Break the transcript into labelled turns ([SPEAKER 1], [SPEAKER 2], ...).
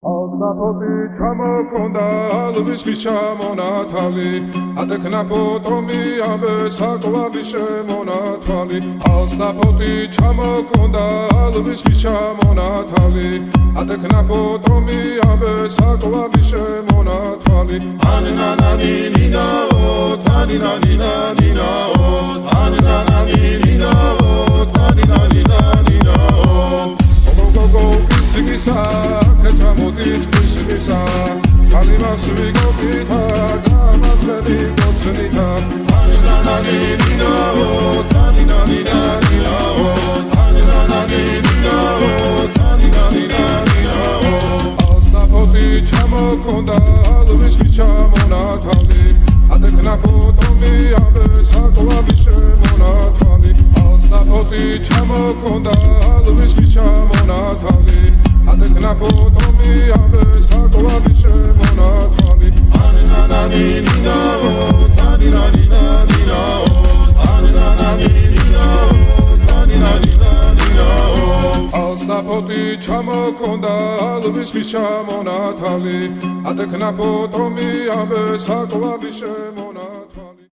[SPEAKER 1] Alnapoti ჩამოქონდა ალვის ჩამონათალი ატეკნა ფოტომი ამბე საკვები შემონათალი ალნაპoti ჩამოქონდა ალვის ჩამონათალი ატეკნა ფოტომი ამბე საკვები შემონათალი ანინანინინაო თანინანინანინაო ანინანინინაო თანინანინანინაო გოგო კისკისა Ketamodit kusimisa Talima suvigopita Damatzveli kotsunita Taninanina o Taninanina o Taninanina o Taninanina o Alsnapoti chamokonda Alviski chamonatali Adekna potomi Ambe sakovavi shemonatali Alsnapoti chamokonda Alviski chamonatali Adekna potomi ambe sakovavi shemonatali Taninanina o Taninanina o Taninanina o Taninanina o Alsnapoti chamokonda alviski chamonatali Adekna potomi ambe sakovavi shemonatali